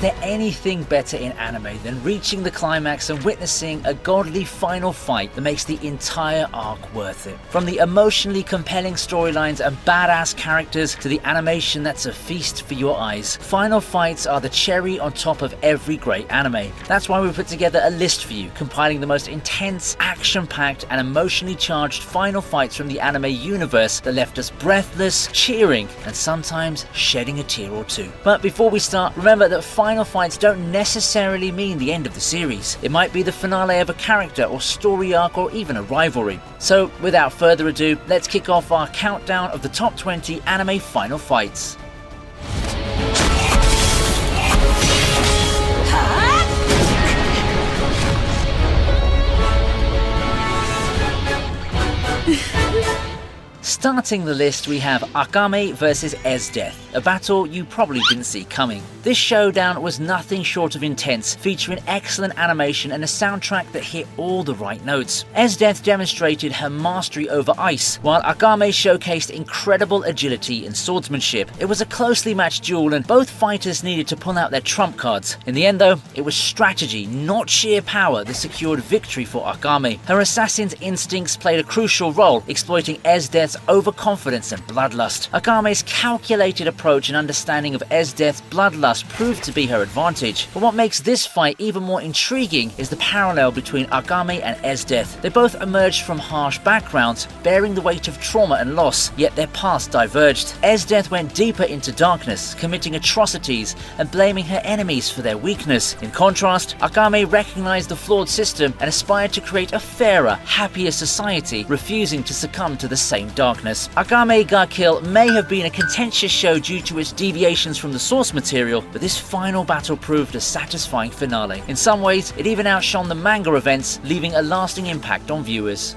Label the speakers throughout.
Speaker 1: there anything better in anime than reaching the climax and witnessing a godly final fight that makes the entire arc worth it? From the emotionally compelling storylines and badass characters to the animation that's a feast for your eyes, final fights are the cherry on top of every great anime. That's why we put together a list for you, compiling the most intense, action-packed and emotionally charged final fights from the anime universe that left us breathless, cheering and sometimes shedding a tear or two. But before we start, remember that final fights don't necessarily mean the end of the series. It might be the finale of a character or story arc or even a rivalry. So without further ado, let's kick off our countdown of the top 20 anime final fights. Starting the list, we have Akame vs Esdeath, a battle you probably didn't see coming. This showdown was nothing short of intense, featuring excellent animation and a soundtrack that hit all the right notes. Esdeath demonstrated her mastery over ice, while Akame showcased incredible agility and swordsmanship. It was a closely matched duel and both fighters needed to pull out their trump cards. In the end though, it was strategy, not sheer power, that secured victory for Akame. Her assassin's instincts played a crucial role, exploiting Esdeath's overconfidence and bloodlust. Akame's calculated approach and understanding of Esdeath's bloodlust proved to be her advantage. But what makes this fight even more intriguing is the parallel between Akame and Esdeath. They both emerged from harsh backgrounds, bearing the weight of trauma and loss, yet their paths diverged. Esdeath went deeper into darkness, committing atrocities and blaming her enemies for their weakness. In contrast, Akame recognized the flawed system and aspired to create a fairer, happier society, refusing to succumb to the same darkness. Akame ga Kill may have been a contentious show due to its deviations from the source material, but this final battle proved a satisfying finale. In some ways, it even outshone the manga events, leaving a lasting impact on viewers.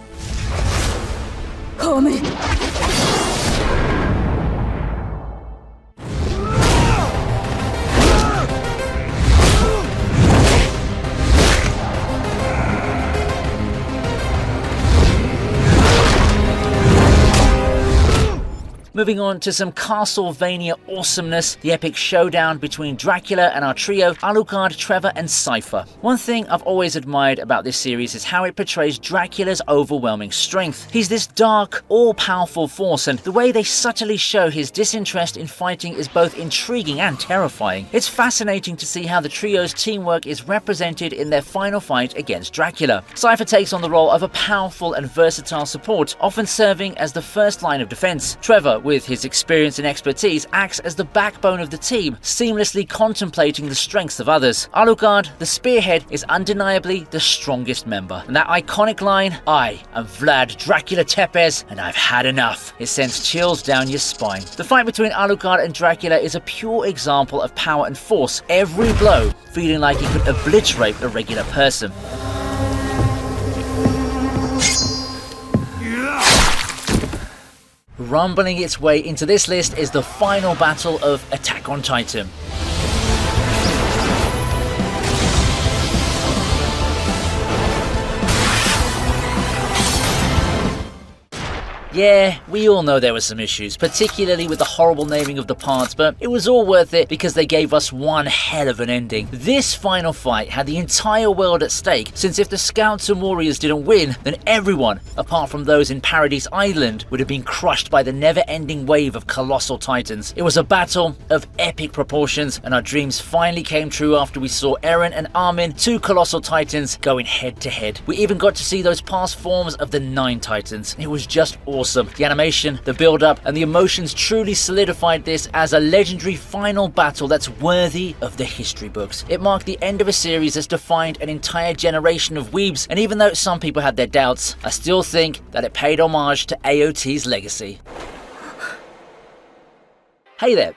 Speaker 1: Moving on to some Castlevania awesomeness, the epic showdown between Dracula and our trio, Alucard, Trevor and Cypher. One thing I've always admired about this series is how it portrays Dracula's overwhelming strength. He's this dark, all-powerful force, and the way they subtly show his disinterest in fighting is both intriguing and terrifying. It's fascinating to see how the trio's teamwork is represented in their final fight against Dracula. Cypher takes on the role of a powerful and versatile support, often serving as the first line of defense. Trevor, with his experience and expertise, acts as the backbone of the team, seamlessly contemplating the strengths of others. Alucard, the spearhead, is undeniably the strongest member. And that iconic line, "I am Vlad Dracula Tepes, and I've had enough," it sends chills down your spine. The fight between Alucard and Dracula is a pure example of power and force, every blow feeling like it could obliterate a regular person. Rumbling its way into this list is the final battle of Attack on Titan. Yeah, we all know there were some issues, particularly with the horrible naming of the parts, but it was all worth it because they gave us one hell of an ending. This final fight had the entire world at stake, since if the Scouts and Warriors didn't win, then everyone, apart from those in Paradise Island, would have been crushed by the never-ending wave of colossal titans. It was a battle of epic proportions, and our dreams finally came true after we saw Eren and Armin, two colossal titans, going head-to-head. We even got to see those past forms of the 9 titans. It was just awesome. The animation, the build-up, and the emotions truly solidified this as a legendary final battle that's worthy of the history books. It marked the end of a series that's defined an entire generation of weebs, and even though some people had their doubts, I still think that it paid homage to AOT's legacy. Hey there.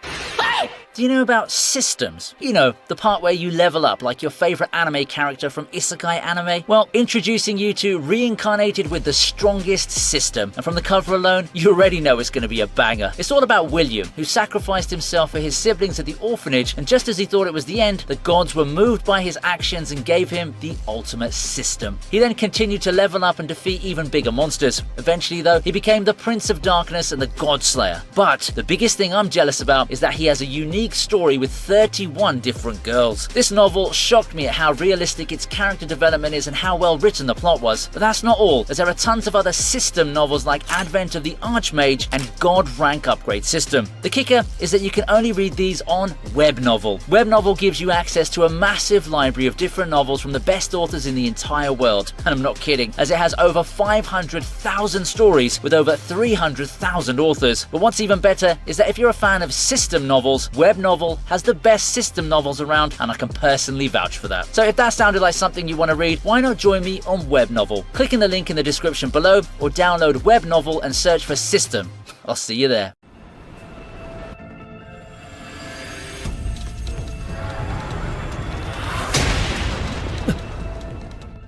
Speaker 1: Do you know about systems? You know, the part where you level up like your favorite anime character from Isekai anime? Well, introducing you to Reincarnated with the Strongest System. And from the cover alone, you already know it's going to be a banger. It's all about William, who sacrificed himself for his siblings at the orphanage, and just as he thought it was the end, the gods were moved by his actions and gave him the ultimate system. He then continued to level up and defeat even bigger monsters. Eventually though, he became the Prince of Darkness and the God Slayer. But the biggest thing I'm jealous about is that he has a unique unique story with 31 different girls. This novel shocked me at how realistic its character development is and how well written the plot was. But that's not all, as there are tons of other system novels like Advent of the Archmage and God Rank Upgrade System. The kicker is that you can only read these on Web Novel. Web Novel gives you access to a massive library of different novels from the best authors in the entire world. And I'm not kidding, as it has over 500,000 stories with over 300,000 authors. But what's even better is that if you're a fan of system novels, Web Novel has the best system novels around, and I can personally vouch for that. So if that sounded like something you want to read, why not join me on Web Novel? Click in the link in the description below or download Web Novel and search for System. I'll see you there.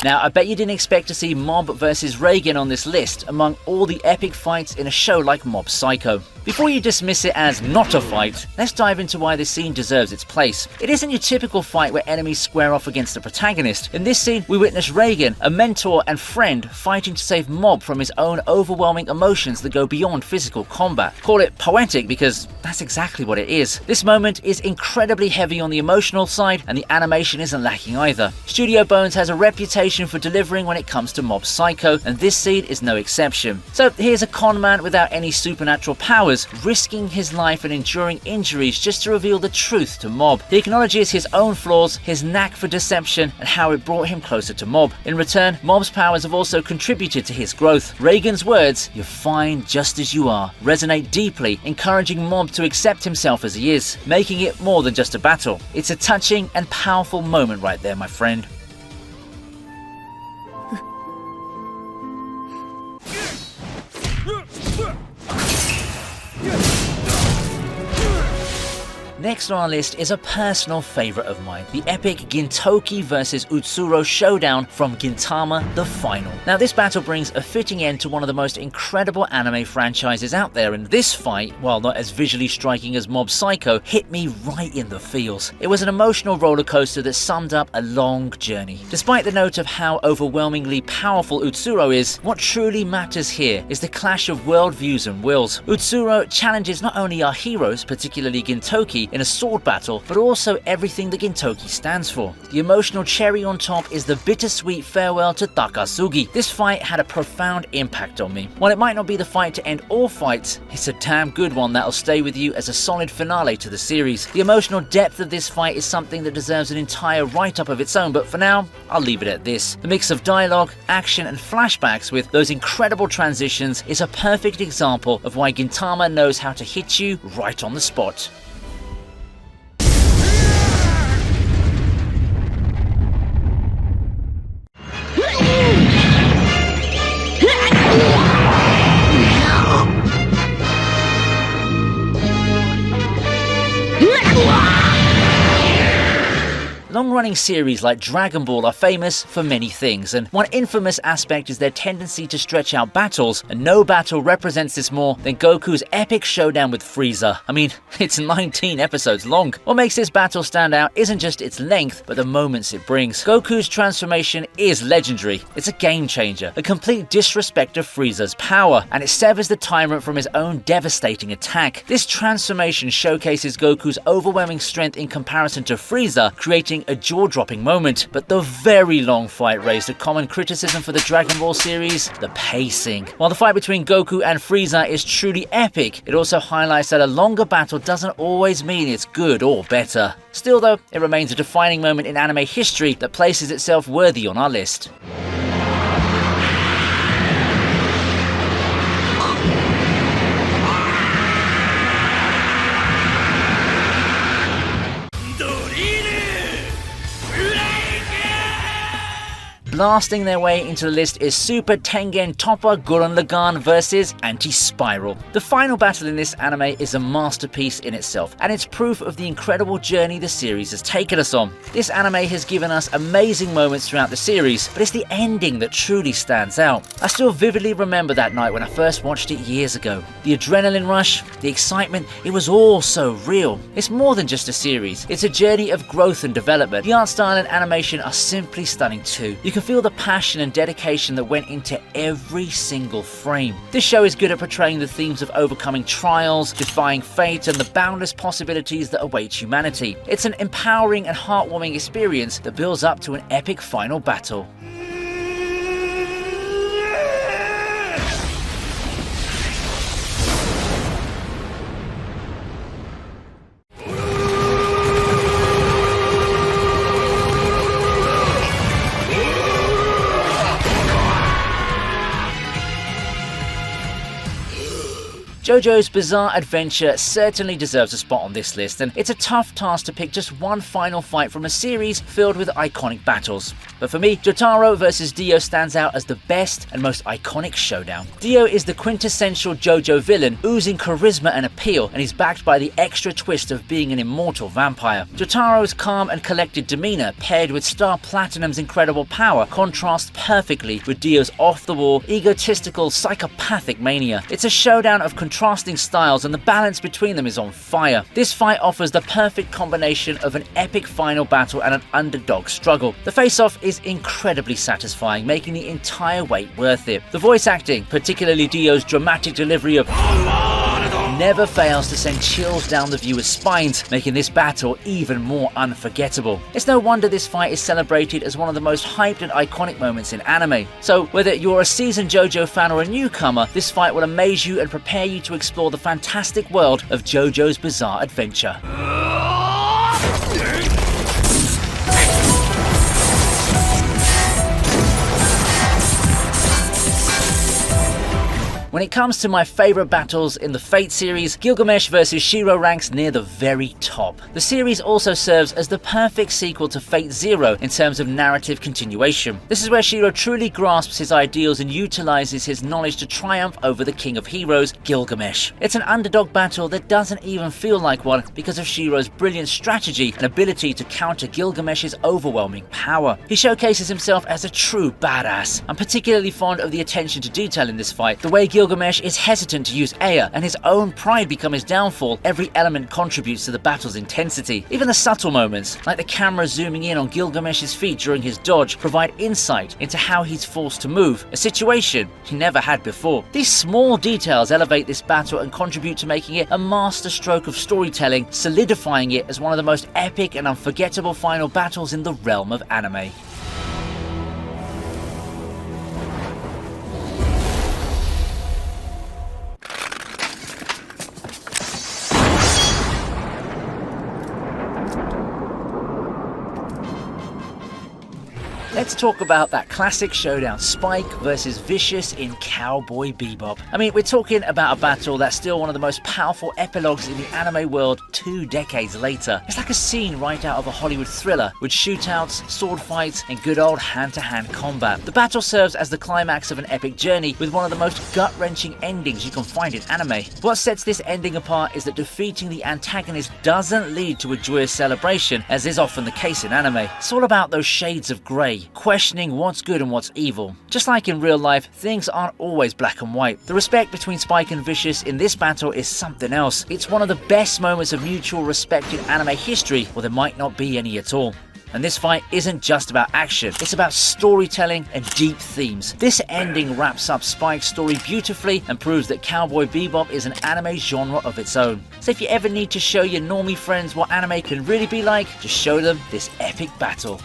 Speaker 1: Now, I bet you didn't expect to see Mob vs Reagan on this list among all the epic fights in a show like Mob Psycho. Before you dismiss it as not a fight, let's dive into why this scene deserves its place. It isn't your typical fight where enemies square off against the protagonist. In this scene, we witness Reagan, a mentor and friend, fighting to save Mob from his own overwhelming emotions that go beyond physical combat. Call it poetic because that's exactly what it is. This moment is incredibly heavy on the emotional side, and the animation isn't lacking either. Studio Bones has a reputation for delivering when it comes to Mob Psycho, and this scene is no exception. So here's a con man without any supernatural powers, risking his life and enduring injuries just to reveal the truth to Mob. He acknowledges his own flaws, his knack for deception, and how it brought him closer to Mob. In return, Mob's powers have also contributed to his growth. Reagan's words, "You're fine just as you are," resonate deeply, encouraging Mob to accept himself as he is, making it more than just a battle. It's a touching and powerful moment right there, my friend. Next on our list is a personal favourite of mine, the epic Gintoki vs Utsuro showdown from Gintama The Final. Now this battle brings a fitting end to one of the most incredible anime franchises out there, and this fight, while not as visually striking as Mob Psycho, hit me right in the feels. It was an emotional roller coaster that summed up a long journey. Despite the note of how overwhelmingly powerful Utsuro is, what truly matters here is the clash of worldviews and wills. Utsuro challenges not only our heroes, particularly Gintoki, in a sword battle, but also everything that Gintoki stands for. The emotional cherry on top is the bittersweet farewell to Takasugi. This fight had a profound impact on me. While it might not be the fight to end all fights, it's a damn good one that'll stay with you as a solid finale to the series. The emotional depth of this fight is something that deserves an entire write-up of its own, but for now, I'll leave it at this. The mix of dialogue, action, and flashbacks with those incredible transitions is a perfect example of why Gintama knows how to hit you right on the spot. Long-running series like Dragon Ball are famous for many things, and one infamous aspect is their tendency to stretch out battles, and no battle represents this more than Goku's epic showdown with Frieza. I mean, it's 19 episodes long. What makes this battle stand out isn't just its length, but the moments it brings. Goku's transformation is legendary. It's a game changer, a complete disrespect of Frieza's power, and it severs the tyrant from his own devastating attack. This transformation showcases Goku's overwhelming strength in comparison to Frieza, creating a jaw-dropping moment. But the very long fight raised a common criticism for the Dragon Ball series: the pacing. While the fight between Goku and Frieza is truly epic, it also highlights that a longer battle doesn't always mean it's good or better. Still though, it remains a defining moment in anime history that places itself worthy on our list. Blasting their way into the list is Super Tengen Toppa Gurren Lagann vs Anti-Spiral. The final battle in this anime is a masterpiece in itself, and it's proof of the incredible journey the series has taken us on. This anime has given us amazing moments throughout the series, but it's the ending that truly stands out. I still vividly remember that night when I first watched it years ago. The adrenaline rush, the excitement, it was all so real. It's more than just a series, it's a journey of growth and development. The art style and animation are simply stunning too. You can feel the passion and dedication that went into every single frame. This show is good at portraying the themes of overcoming trials, defying fate, and the boundless possibilities that await humanity. It's an empowering and heartwarming experience that builds up to an epic final battle. JoJo's Bizarre Adventure certainly deserves a spot on this list, and it's a tough task to pick just one final fight from a series filled with iconic battles. But for me, Jotaro vs Dio stands out as the best and most iconic showdown. Dio is the quintessential JoJo villain, oozing charisma and appeal, and he's backed by the extra twist of being an immortal vampire. Jotaro's calm and collected demeanor, paired with Star Platinum's incredible power, contrasts perfectly with Dio's off-the-wall, egotistical, psychopathic mania. It's a showdown of contrasting styles, and the balance between them is on fire. This fight offers the perfect combination of an epic final battle and an underdog struggle. The face-off is incredibly satisfying, making the entire wait worth it. The voice acting, particularly Dio's dramatic delivery of never fails to send chills down the viewer's spines, making this battle even more unforgettable. It's no wonder this fight is celebrated as one of the most hyped and iconic moments in anime. So whether you're a seasoned JoJo fan or a newcomer, this fight will amaze you and prepare you to explore the fantastic world of JoJo's Bizarre Adventure. When it comes to my favourite battles in the Fate series, Gilgamesh vs Shiro ranks near the very top. The series also serves as the perfect sequel to Fate Zero in terms of narrative continuation. This is where Shiro truly grasps his ideals and utilises his knowledge to triumph over the king of heroes, Gilgamesh. It's an underdog battle that doesn't even feel like one because of Shiro's brilliant strategy and ability to counter Gilgamesh's overwhelming power. He showcases himself as a true badass. I'm particularly fond of the attention to detail in this fight, the way Gilgamesh is hesitant to use Ea and his own pride become his downfall. Every element contributes to the battle's intensity. Even the subtle moments, like the camera zooming in on Gilgamesh's feet during his dodge, provide insight into how he's forced to move, a situation he never had before. These small details elevate this battle and contribute to making it a masterstroke of storytelling, solidifying it as one of the most epic and unforgettable final battles in the realm of anime. Let's talk about that classic showdown, Spike versus Vicious in Cowboy Bebop. I mean, we're talking about a battle that's still one of the most powerful epilogues in the anime world 2 decades later. It's like a scene right out of a Hollywood thriller, with shootouts, sword fights, and good old hand-to-hand combat. The battle serves as the climax of an epic journey, with one of the most gut-wrenching endings you can find in anime. What sets this ending apart is that defeating the antagonist doesn't lead to a joyous celebration, as is often the case in anime. It's all about those shades of grey, questioning what's good and what's evil. Just like in real life, things aren't always black and white. The respect between Spike and Vicious in this battle is something else. It's one of the best moments of mutual respect in anime history, or there might not be any at all. And this fight isn't just about action, it's about storytelling and deep themes. This ending wraps up Spike's story beautifully and proves that Cowboy Bebop is an anime genre of its own. So if you ever need to show your normie friends what anime can really be like, just show them this epic battle.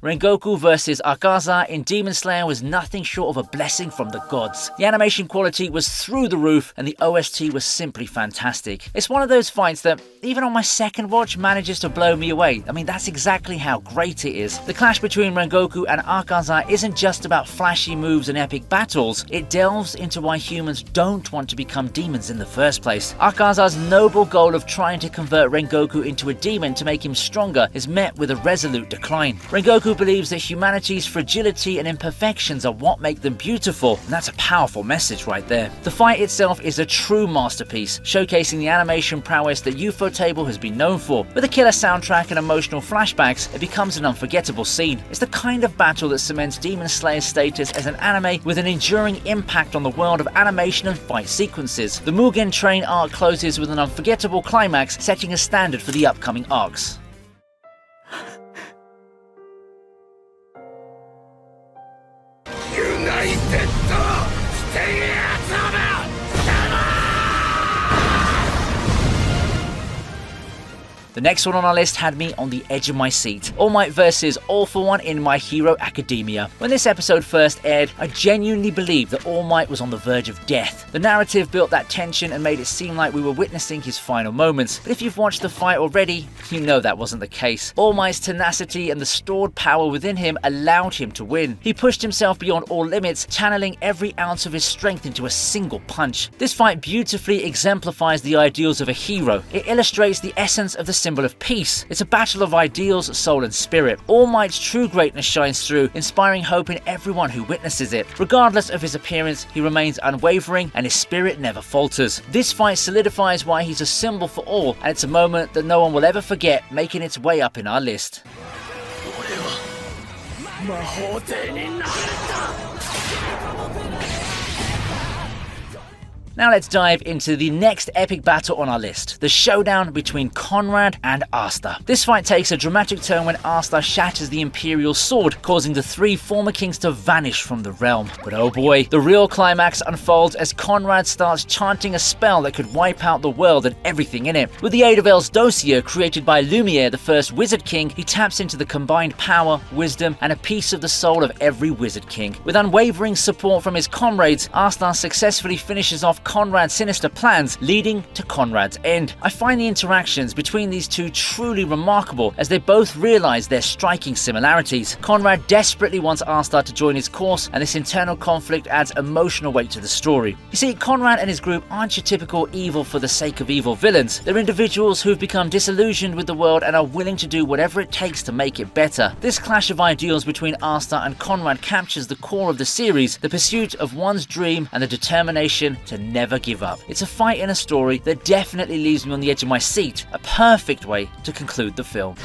Speaker 1: Rengoku vs Akaza in Demon Slayer was nothing short of a blessing from the gods. The animation quality was through the roof and the OST was simply fantastic. It's one of those fights that, even on my second watch, manages to blow me away. I mean, that's exactly how great it is. The clash between Rengoku and Akaza isn't just about flashy moves and epic battles, it delves into why humans don't want to become demons in the first place. Akaza's noble goal of trying to convert Rengoku into a demon to make him stronger is met with a resolute decline. Rengoku who believes that humanity's fragility and imperfections are what make them beautiful, and that's a powerful message right there. The fight itself is a true masterpiece, showcasing the animation prowess that Ufotable has been known for. With a killer soundtrack and emotional flashbacks, it becomes an unforgettable scene. It's the kind of battle that cements Demon Slayer's status as an anime with an enduring impact on the world of animation and fight sequences. The Mugen Train arc closes with an unforgettable climax, setting a standard for the upcoming arcs. The next one on our list had me on the edge of my seat. All Might vs. All for One in My Hero Academia. When this episode first aired, I genuinely believed that All Might was on the verge of death. The narrative built that tension and made it seem like we were witnessing his final moments. But if you've watched the fight already, you know that wasn't the case. All Might's tenacity and the stored power within him allowed him to win. He pushed himself beyond all limits, channeling every ounce of his strength into a single punch. This fight beautifully exemplifies the ideals of a hero. It illustrates the essence of the symbol of peace. It's a battle of ideals, soul and spirit. All Might's true greatness shines through, inspiring hope in everyone who witnesses it. Regardless of his appearance, he remains unwavering and his spirit never falters. This fight solidifies why he's a symbol for all, and it's a moment that no one will ever forget, making its way up in our list. Now let's dive into the next epic battle on our list, the showdown between Conrad and Asta. This fight takes a dramatic turn when Asta shatters the Imperial sword, causing the three former kings to vanish from the realm. But oh boy, the real climax unfolds as Conrad starts chanting a spell that could wipe out the world and everything in it. With the aid of El's dossier created by Lumiere, the first Wizard King, he taps into the combined power, wisdom, and a piece of the soul of every Wizard King. With unwavering support from his comrades, Asta successfully finishes off Conrad's sinister plans, leading to Conrad's end. I find the interactions between these two truly remarkable, as they both realize their striking similarities. Conrad desperately wants Asta to join his course, and this internal conflict adds emotional weight to the story. You see, Conrad and his group aren't your typical evil for the sake of evil villains. They're individuals who've become disillusioned with the world and are willing to do whatever it takes to make it better. This clash of ideals between Asta and Conrad captures the core of the series, the pursuit of one's dream and the determination to never give up. It's a fight in a story that definitely leaves me on the edge of my seat, a perfect way to conclude the film.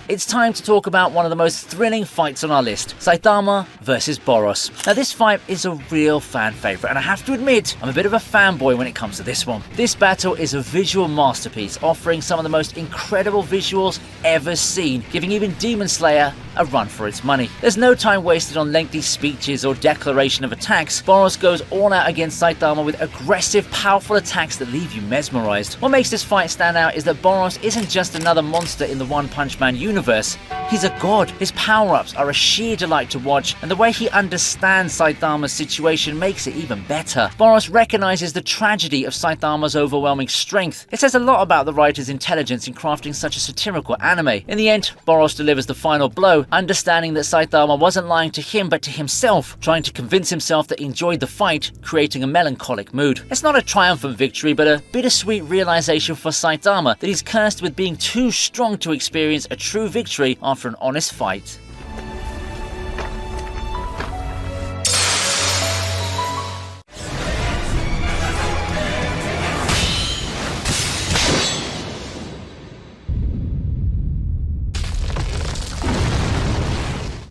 Speaker 1: It's time to talk about one of the most thrilling fights on our list, Saitama vs Boros. Now this fight is a real fan favourite, and I have to admit, I'm a bit of a fanboy when it comes to this one. This battle is a visual masterpiece, offering some of the most incredible visuals ever seen, giving even Demon Slayer a run for its money. There's no time wasted on lengthy speeches or declaration of attacks. Boros goes all out against Saitama with aggressive, powerful attacks that leave you mesmerized. What makes this fight stand out is that Boros isn't just another monster in the One Punch Man universe. He's a god. His power-ups are a sheer delight to watch, and the way he understands Saitama's situation makes it even better. Boros recognizes the tragedy of Saitama's overwhelming strength. It says a lot about the writer's intelligence in crafting such a satirical anime. In the end, Boros delivers the final blow, understanding that Saitama wasn't lying to him but to himself, trying to convince himself that he enjoyed the fight, creating a melancholic mood. It's not a triumphant victory, but a bittersweet realization for Saitama that he's cursed with being too strong to experience a true victory after an honest fight.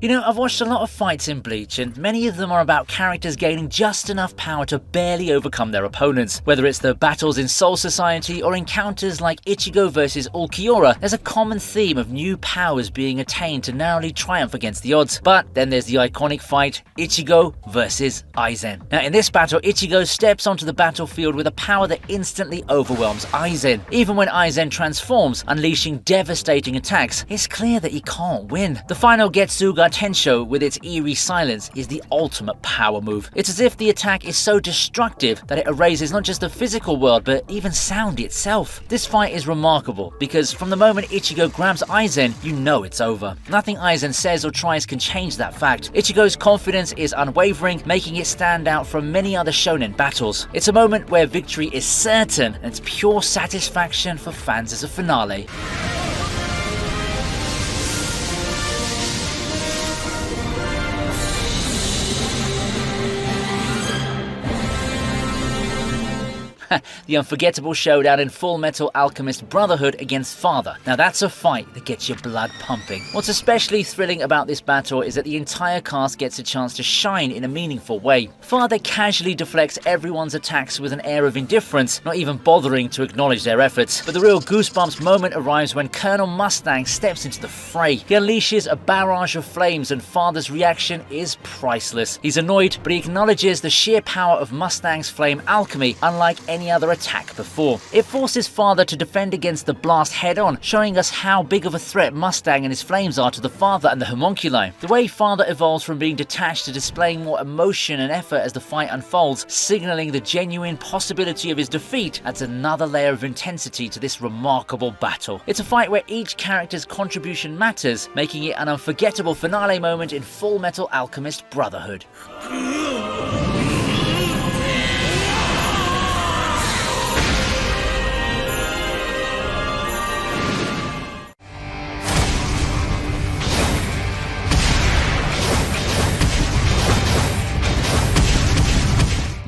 Speaker 1: You know, I've watched a lot of fights in Bleach, and many of them are about characters gaining just enough power to barely overcome their opponents. Whether it's the battles in Soul Society or encounters like Ichigo vs Ulquiorra, there's a common theme of new powers being attained to narrowly triumph against the odds. But then there's the iconic fight, Ichigo vs Aizen. Now in this battle, Ichigo steps onto the battlefield with a power that instantly overwhelms Aizen. Even when Aizen transforms, unleashing devastating attacks, it's clear that he can't win. The final Getsuga Tensho with its eerie silence is the ultimate power move. It's as if the attack is so destructive that it erases not just the physical world but even sound itself. This fight is remarkable because from the moment Ichigo grabs Aizen, you know it's over. Nothing Aizen says or tries can change that fact. Ichigo's confidence is unwavering, making it stand out from many other shonen battles. It's a moment where victory is certain and it's pure satisfaction for fans as a finale. The unforgettable showdown in Full Metal Alchemist Brotherhood against Father. Now that's a fight that gets your blood pumping. What's especially thrilling about this battle is that the entire cast gets a chance to shine in a meaningful way. Father casually deflects everyone's attacks with an air of indifference, not even bothering to acknowledge their efforts. But the real goosebumps moment arrives when Colonel Mustang steps into the fray. He unleashes a barrage of flames and Father's reaction is priceless. He's annoyed, but he acknowledges the sheer power of Mustang's flame alchemy, unlike any other attack before. It forces Father to defend against the blast head-on, showing us how big of a threat Mustang and his flames are to the Father and the homunculi. The way Father evolves from being detached to displaying more emotion and effort as the fight unfolds, signaling the genuine possibility of his defeat, adds another layer of intensity to this remarkable battle. It's a fight where each character's contribution matters, making it an unforgettable finale moment in Full Metal Alchemist Brotherhood.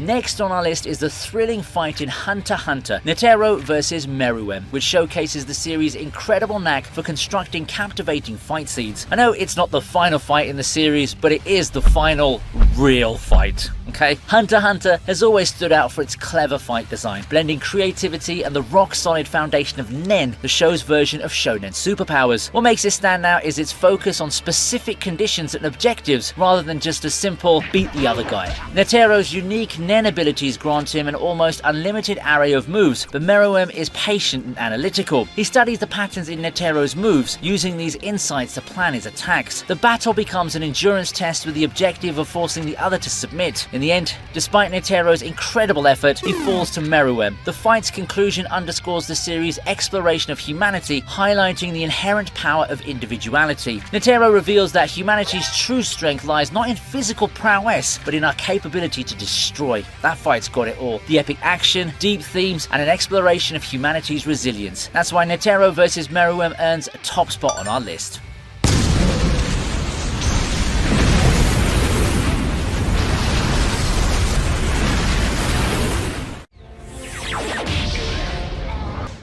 Speaker 1: Next on our list is the thrilling fight in Hunter x Hunter, Netero vs Meruem, which showcases the series' incredible knack for constructing captivating fight scenes. I know it's not the final fight in the series, but it is the final real fight. Okay? Hunter x Hunter has always stood out for its clever fight design, blending creativity and the rock-solid foundation of Nen, the show's version of shonen superpowers. What makes it stand out is its focus on specific conditions and objectives, rather than just a simple beat the other guy. Netero's unique Nen abilities grant him an almost unlimited array of moves, but Meruem is patient and analytical. He studies the patterns in Netero's moves, using these insights to plan his attacks. The battle becomes an endurance test with the objective of forcing the other to submit. In the end, despite Netero's incredible effort, he falls to Meruem. The fight's conclusion underscores the series' exploration of humanity, highlighting the inherent power of individuality. Netero reveals that humanity's true strength lies not in physical prowess, but in our capability to destroy. That fight's got it all. The epic action, deep themes, and an exploration of humanity's resilience. That's why Netero vs Meruem earns a top spot on our list.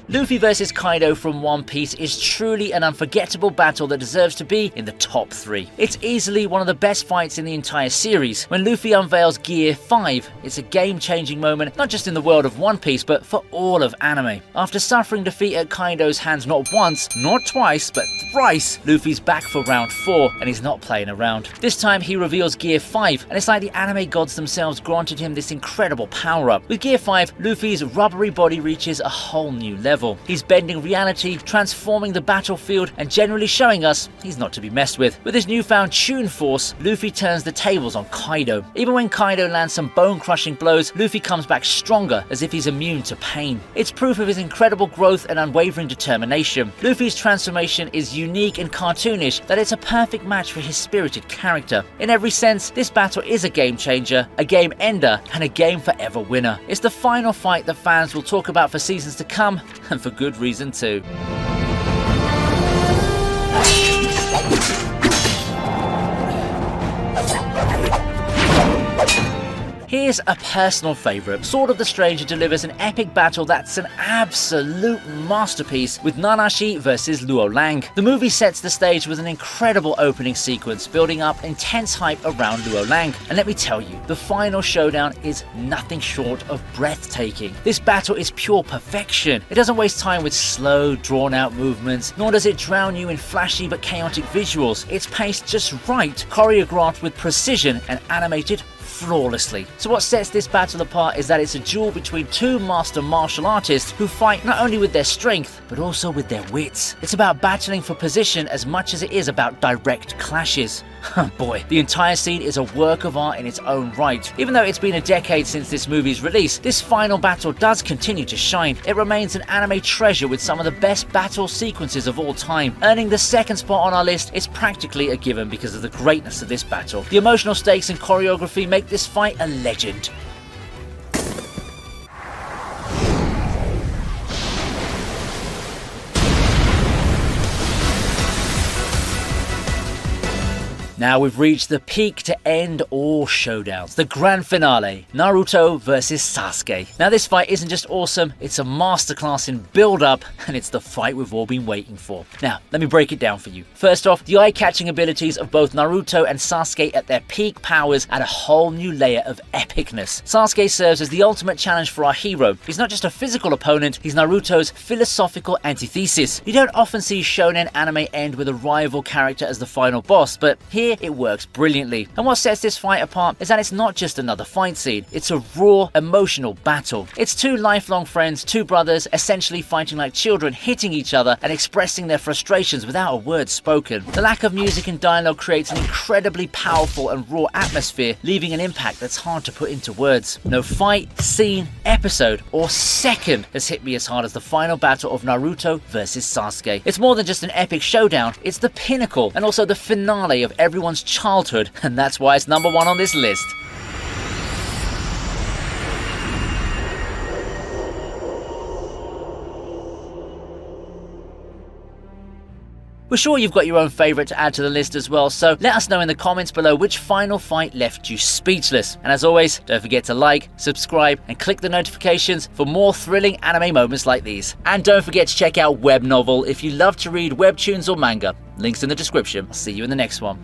Speaker 1: Luffy vs Kaido from One Piece is truly an unforgettable battle that deserves to be in the top 3. It's easily one of the best fights in the entire series. When Luffy unveils Gear 5, it's a game-changing moment not just in the world of One Piece but for all of anime. After suffering defeat at Kaido's hands not once, not twice, but thrice, Luffy's back for round 4 and he's not playing around. This time he reveals Gear 5 and it's like the anime gods themselves granted him this incredible power-up. With Gear 5, Luffy's rubbery body reaches a whole new level. He's bending reality, transforming the battlefield, and generally showing us he's not to be messed with. With his newfound Tune Force, Luffy turns the tables on Kaido. Even when Kaido lands some bone-crushing blows, Luffy comes back stronger, as if he's immune to pain. It's proof of his incredible growth and unwavering determination. Luffy's transformation is unique and cartoonish, that it's a perfect match for his spirited character. In every sense, this battle is a game changer, a game ender, and a game forever winner. It's the final fight that fans will talk about for seasons to come, and for good reason too. Here's a personal favourite. Sword of the Stranger delivers an epic battle that's an absolute masterpiece with Nanashi vs Luo Lang. The movie sets the stage with an incredible opening sequence, building up intense hype around Luo Lang. And let me tell you, the final showdown is nothing short of breathtaking. This battle is pure perfection. It doesn't waste time with slow, drawn-out movements, nor does it drown you in flashy but chaotic visuals. It's paced just right, choreographed with precision, and animated flawlessly. So what sets this battle apart is that it's a duel between two master martial artists who fight not only with their strength, but also with their wits. It's about battling for position as much as it is about direct clashes. Boy, the entire scene is a work of art in its own right. Even though it's been a decade since this movie's release, this final battle does continue to shine. It remains an anime treasure with some of the best battle sequences of all time. Earning the second spot on our list is practically a given because of the greatness of this battle. The emotional stakes and choreography make this fight a legend. Now we've reached the peak to end all showdowns, the grand finale, Naruto versus Sasuke. Now this fight isn't just awesome, it's a masterclass in build-up, and it's the fight we've all been waiting for. Now, let me break it down for you. First off, the eye-catching abilities of both Naruto and Sasuke at their peak powers add a whole new layer of epicness. Sasuke serves as the ultimate challenge for our hero. He's not just a physical opponent, he's Naruto's philosophical antithesis. You don't often see shonen anime end with a rival character as the final boss, but here it works brilliantly. And what sets this fight apart is that it's not just another fight scene, it's a raw, emotional battle. It's two lifelong friends, two brothers, essentially fighting like children, hitting each other and expressing their frustrations without a word spoken. The lack of music and dialogue creates an incredibly powerful and raw atmosphere, leaving an impact that's hard to put into words. No fight, scene, episode, or second has hit me as hard as the final battle of Naruto versus Sasuke. It's more than just an epic showdown, it's the pinnacle and also the finale of everyone's childhood, and that's why it's number one on this list. We're sure you've got your own favourite to add to the list as well, so let us know in the comments below which final fight left you speechless. And as always, don't forget to like, subscribe, and click the notifications for more thrilling anime moments like these. And don't forget to check out Web Novel if you love to read webtoons or manga. Links in the description. I'll see you in the next one.